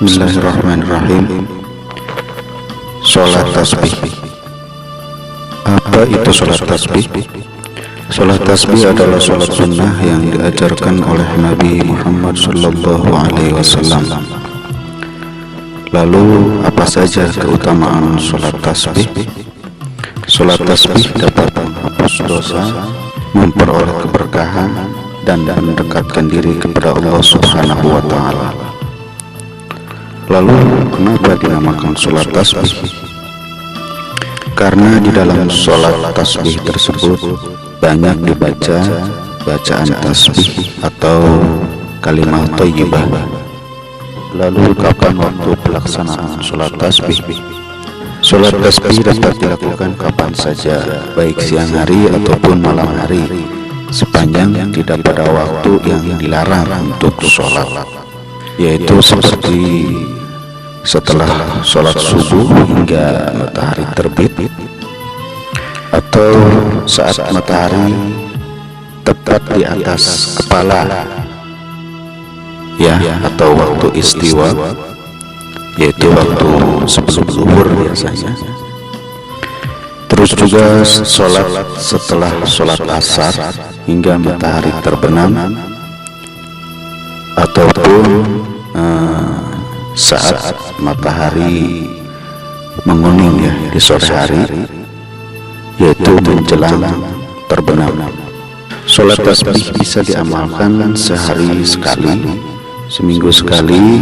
Bismillahirrahmanirrahim. Sholat tasbih. Apa itu sholat tasbih? Sholat tasbih adalah sholat sunnah yang diajarkan oleh Nabi Muhammad SAW. Lalu apa saja keutamaan sholat tasbih? Sholat tasbih dapat menghapus dosa, memperoleh keberkahan, dan mendekatkan diri kepada Allah Subhanahu wa Ta'ala. Lalu kenapa dinamakan sholat tasbih? Karena di dalam sholat tasbih tersebut banyak dibaca bacaan tasbih atau kalimat thayyibah. Lalu kapan waktu pelaksanaan sholat tasbih? Sholat tasbih dapat dilakukan kapan saja, baik siang hari ataupun malam hari, sepanjang tidak pada waktu yang dilarang untuk sholat, yaitu seperti setelah sholat subuh hingga matahari terbit, atau saat matahari tepat di atas kepala, atau waktu istiwa, yaitu waktu sebelum zuhur biasanya. Terus juga sholat setelah sholat asar hingga matahari terbenam, ataupun saat matahari menguning di sore hari, yaitu menjelang terbenam. Sholat tasbih bisa diamalkan sehari sekali, seminggu sekali,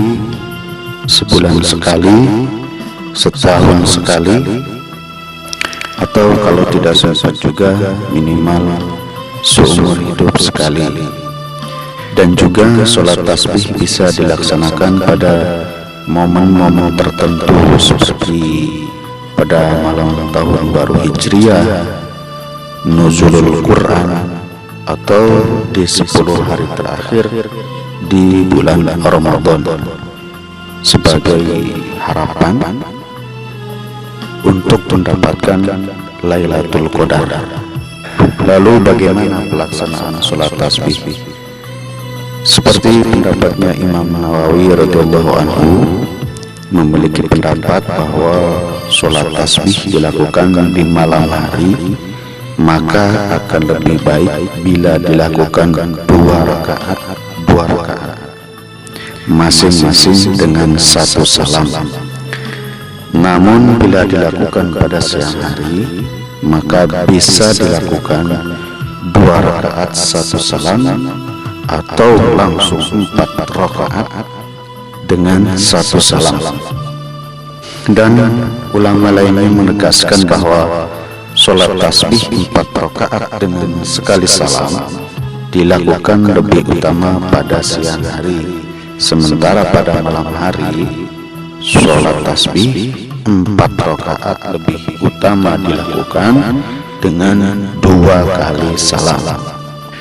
sebulan sekali, setahun sekali, atau kalau tidak sempat juga minimal seumur hidup sekali. Dan juga sholat tasbih bisa dilaksanakan pada momen-momen tertentu seperti pada malam tahun baru Hijriah, nuzulul Quran, atau di 10 hari terakhir di bulan Ramadan sebagai harapan untuk mendapatkan Lailatul Qadar. Lalu bagaimana pelaksanaan sholat tasbih? Seperti pendapatnya Imam Nawawi radhiyallahu anhu, memiliki pendapat bahwa sholat tasbih dilakukan di malam hari, maka akan lebih baik bila dilakukan 2 rakaat, masing-masing dengan 1 salam. Namun bila dilakukan pada siang hari, maka bisa dilakukan 2 rakaat 1 salam, atau langsung 4 rakaat dengan 1 salam. Dan ulama lainnya menegaskan bahwa sholat tasbih 4 rakaat dengan sekali salam dilakukan lebih utama pada siang hari, sementara pada malam hari sholat tasbih 4 rakaat lebih utama dilakukan dengan 2 kali salam.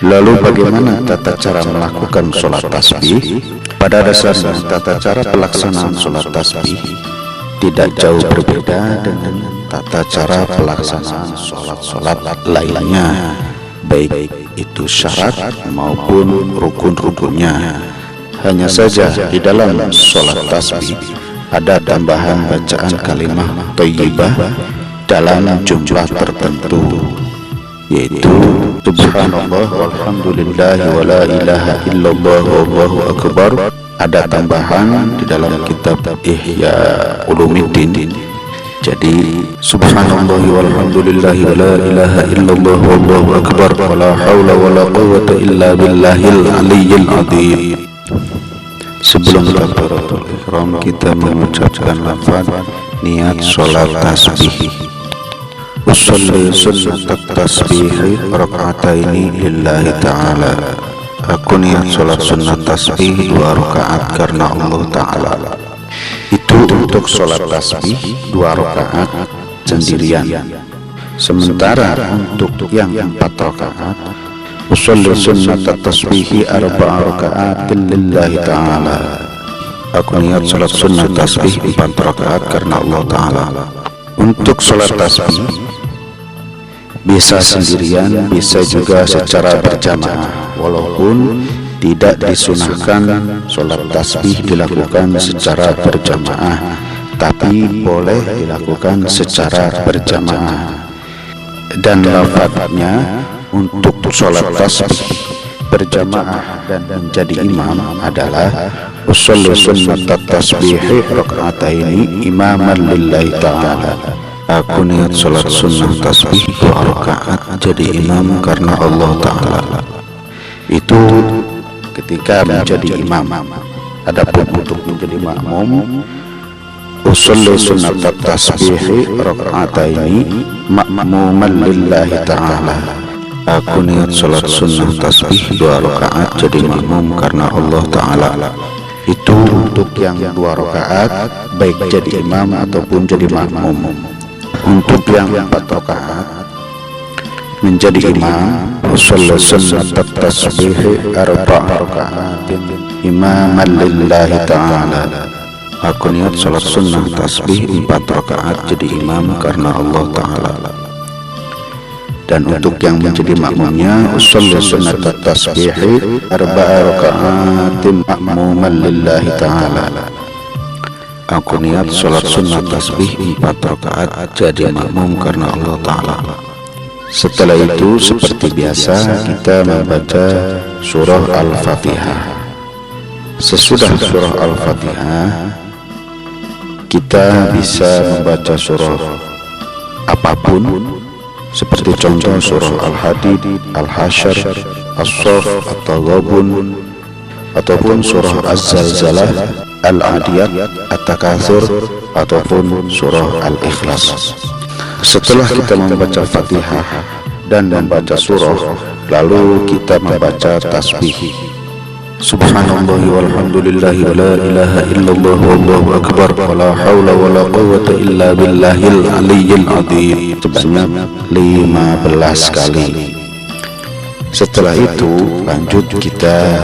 Lalu bagaimana tata cara melakukan sholat tasbih? Pada dasarnya tata cara pelaksanaan sholat tasbih tidak jauh berbeda dengan tata cara pelaksanaan sholat-sholat lainnya, baik itu syarat maupun rukun-rukunnya. Hanya saja di dalam sholat tasbih ada tambahan bacaan kalimat thayyibah dalam jumlah tertentu, yaitu subhanallah walhamdulillah wa la ilaha illallah wallahu akbar. Ada tambahan di dalam kitab Ihya Ulumuddin. Jadi subhanallah walhamdulillah wa la ilaha illallah wallahu akbar wa la haula wa la quwwata illa billahil aliyyil azim. Sebelum takbiratul ihram kita mengucapkan lafaz niat sholat tasbih. Usolli sunnat tasbih raka'ataini lillahi ta'ala. Aku niat sholat sunnat tasbih 2 rakaat karena Allah Ta'ala. Itu untuk sholat tasbih 2 rakaat sendirian. Sementara untuk yang 4 rakaat, usolli sunnat tasbih 4 rakaat lillahi ta'ala. Aku niat sholat sunnat tasbih 4 rakaat karena Allah Ta'ala. Untuk sholat tasbih bisa sendirian, bisa juga secara berjamaah, walaupun tidak disunahkan sholat tasbih dilakukan secara berjamaah, tapi boleh dilakukan secara berjamaah. Dan lafadznya untuk sholat tasbih berjamaah dan menjadi imam adalah usolli sunnat tasbihi raka'ataini imaman lillahi ta'ala. Aku niat sholat sunnah tasbih 2 rakaat jadi imam karena Allah Ta'ala. Itu ketika menjadi imam. Adapun untuk menjadi makmum, usolli sunnat tasbihi raka'ataini ma'muman lillahi ta'ala. Aku niat sholat sunnah tasbih 2 rakaat jadi makmum karena Allah Ta'ala. Itu untuk yang 2 rakaat baik jadi imam ataupun jadi makmum. Untuk yang 4 rakaat menjadi imam, usolli sunnat tasbih 4 rakaatin imaman lillahi ta'ala. Aku niat sholat sunnah tasbih 4 rakaat jadi imam karena Allah Ta'ala. Dan untuk yang menjadi makmumnya, usolli sunnat tasbih 4 rakaatin ma'muman lillahi ta'ala. Aku niat sholat sunnat tasbih 4 rakaat jadi makmum karena Allah Ta'ala. Setelah itu seperti biasa kita membaca surah Al-Fatihah. Sesudah surah Al-Fatihah kita bisa membaca surah apapun, seperti contoh surah Al-Hadid, Al-Hasyr, As-Saff, At-Taghabun, ataupun surah Az-Zalzalah, Al-Adiyat, At-Takatsur, ataupun surah Al-Ikhlas. Setelah kita membaca Fatihah dan membaca surah, lalu kita membaca tasbih. Subhanallah walhamdulillahi wa la ilaha illallah wallahu akbar wa la hawla wa la quwwata illa billahil aliyyil azim sebanyak 15 kali. Setelah itu lanjut kita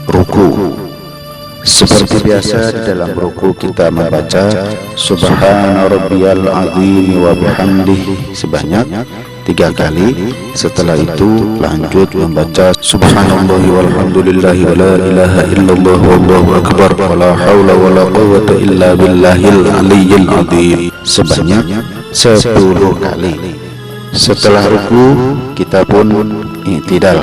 ruku. Seperti biasa di dalam ruku kita membaca Subhana rabbiyal azim wa bihamdihi sebanyak 3 kali. Setelah itu lanjut membaca Subhanallah walhamdulillahi wa la ilaha illallah wallahu akbar wa la hawla wa la quwwata illa billahil aliyyil azim sebanyak 10 kali. Setelah ruku kita pun i'tidal,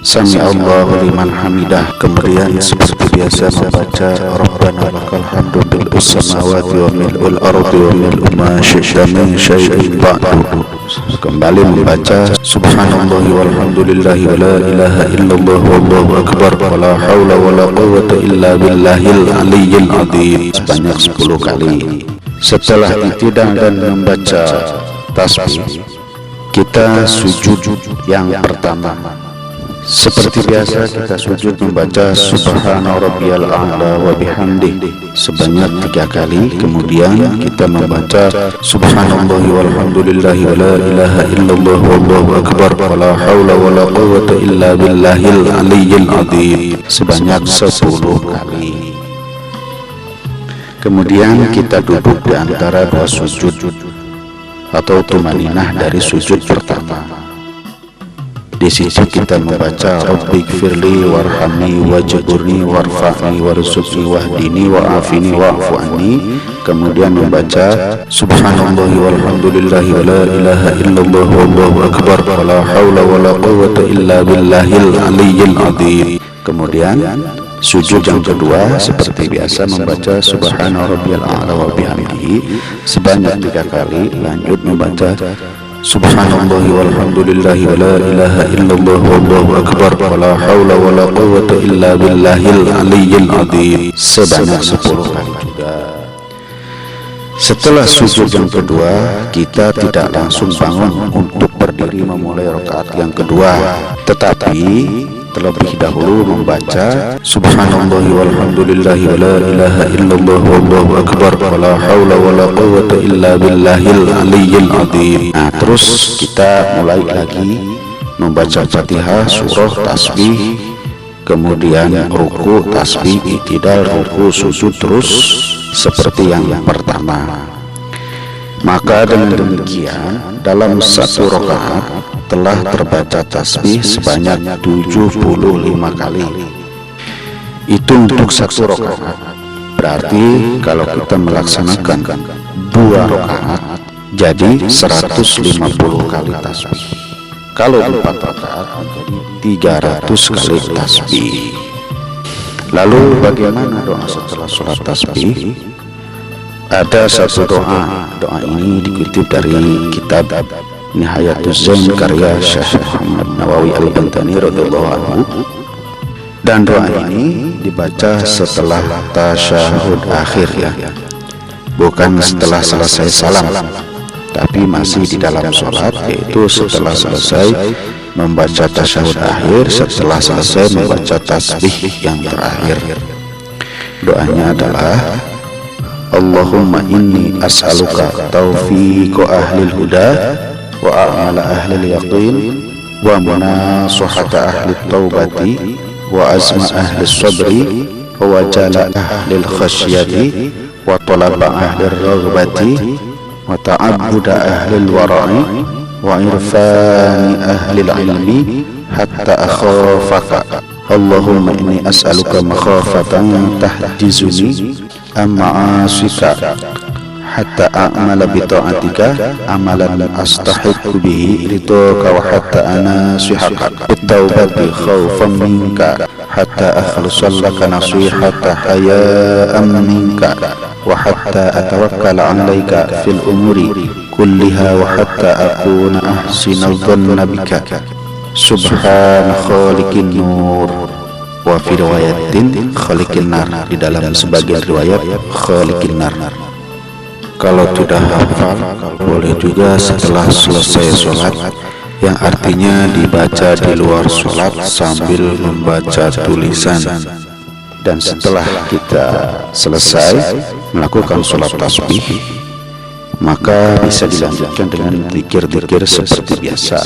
Sami Allahu liman hamidah. Kemudian seperti biasa membaca Rabbana lakal hamdu mil'us samawati wa mil'ul ardi wa mil'u ma syi'ta min syai'in ba'du. Kembali membaca Subhanallah walhamdulillahi wa la ilaha illallah wallahu akbar wa la hawla wa la quwwata illa billahil aliyyil azim sebanyak 10 kali. Setelah i'tidal dan membaca tasbih, kita sujud yang pertama. Seperti biasa kita sujud membaca Subhana rabbiyal a'la wa bihamdihi sebanyak 3 kali. Kemudian kita membaca Subhanallah walhamdulillahi wa la ilaha illallah wallahu akbar wa la hawla wa la quwwata illa billahil aliyyil azim sebanyak 10 kali. Kemudian kita duduk di antara 2 sujud atau tumaninah dari sujud pertama. Di situ kita membaca Rabbighfirli warhamni wajburni warfa'ni warzuqni wahdini wa'afini wa'fu anni. Kemudian membaca Subhanallahi walhamdulillahi wa la ilaha illallah wallahu akbar wa la hawla wa la quwwata illa billahil aliyyil azim. Kemudian sujud yang kedua seperti biasa membaca Subhana rabbiyal a'la wa bihamdihi sebanyak 3 kali. Lanjut membaca Subhanallah walhamdulillahi wa la ilaha illallah wallahu akbar wa la hawla wa la quwwata illa billahil aliyyil azim sebanyak 10 kali juga. Setelah sujud yang kedua, kita tidak langsung bangun untuk berdiri memulai rakaat yang kedua, tetapi terlebih dahulu membaca Subhanallah walhamdulillahi wa la ilaha illallah wallahu akbar wa la hawla wa la quwwata illa billahil aliyyil azim. Nah, terus kita mulai lagi membaca Fatihah, surah, tasbih, kemudian ruku, tasbih, i'tidal, ruku, sujud, terus seperti yang pertama. Maka dengan demikian dalam satu rakaat telah terbaca tasbih sebanyak 75 kali. Itu untuk satu rakaat. Berarti kalau kita melaksanakan 2 rakaat jadi 150 kali tasbih. Kalau 4 rakaat menjadi 300 kali tasbih. Lalu bagaimana doa setelah sholat tasbih? Ada satu doa. Doa ini dikutip dari kitab Nihayatuz Zain karya Syekh Muhammad Nawawi Al-Bantani radhiyallahu anhu. Dan doa ini dibaca setelah tasyahud akhir, ya. Bukan setelah selesai salam, tapi masih di dalam sholat, yaitu setelah selesai membaca tasyahud akhir, setelah selesai membaca tasbih yang terakhir. Doanya adalah Allahumma inni as'aluka taufiqa ahlil huda wa a'mala ahlil yaqin wa munasuhata ahlit taubati wa azma ahlis sabri wa wajala ahlil khasyati wa talaba ahlir raghbati wa ta'abbuda ahlil wara'i wa irfani ahlil ilmi hatta akhafaka. Allahumma inni as'aluka makhafatan tahdizuni amma asika hatta a'mala bi ta'atika amalan astahiqu bihi ridhaka wa hatta anasihaka bitaubati khawfan minka hatta akhlusallaka nasihata haya'an minka wa hatta atawakkala 'alaika fil umuri kulliha wa hatta akuna ahsina dhanna bika subhana khaliqin nur wa fi riwayatin khaliqin nar. Di dalam sebagian riwayat khaliqin nar. Kalau sudah hafal, boleh juga setelah selesai sholat, yang artinya dibaca di luar sholat sambil membaca tulisan. Dan setelah kita selesai melakukan sholat tasbih, maka bisa dilanjutkan dengan zikir-zikir seperti biasa,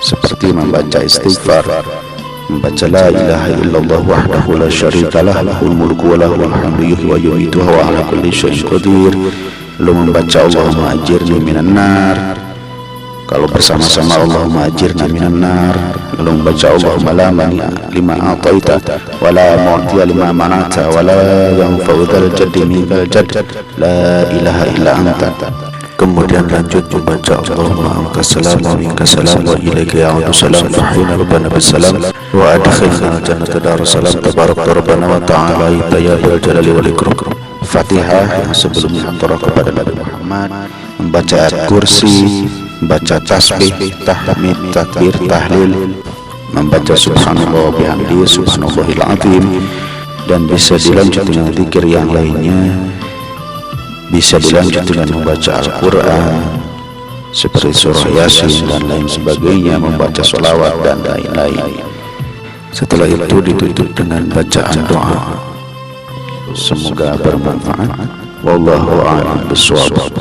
seperti membaca istighfar, membaca la ilaha illallah wahdahu la syarikalah lahul mulku wa lahul hamdu yuhyi wa yumiitu wa ala kulli syai'in qadir. Lalu membaca Allahumma ajirni minan nar. Kalau bersama-sama Allahumma ajirna minan nar. Lalu membaca Allahumma la mani'a lima a'taita wa la mu'tiya lima mana'ta wa la yanfa'u dzal jaddi minkal jadd la ilaha illa anta. Kemudian lanjut membaca Allahumma ankas salam wa minkas salam wa ilaika ya'udu salam fa hayna rabbana bisalam wa adkhilna jannata darussalam tabarakta rabbana wa ta'ala ya dzal jalali wal ikram. Fatihah yang sebelumnya antara kepada Nabi Muhammad, membaca ayat kursi, membaca tasbih, tahmid, takbir, tahlil, membaca subhanallah bihamdihi subhanallahil azim, dan bisa dilanjut dengan zikir yang lainnya. Bisa dilanjut dengan membaca Al-Quran seperti surah Yasin dan lain sebagainya, membaca sholawat dan lain-lain. Setelah itu ditutup dengan bacaan doa. Semoga bermanfaat. Wallahu a'lam bishawab.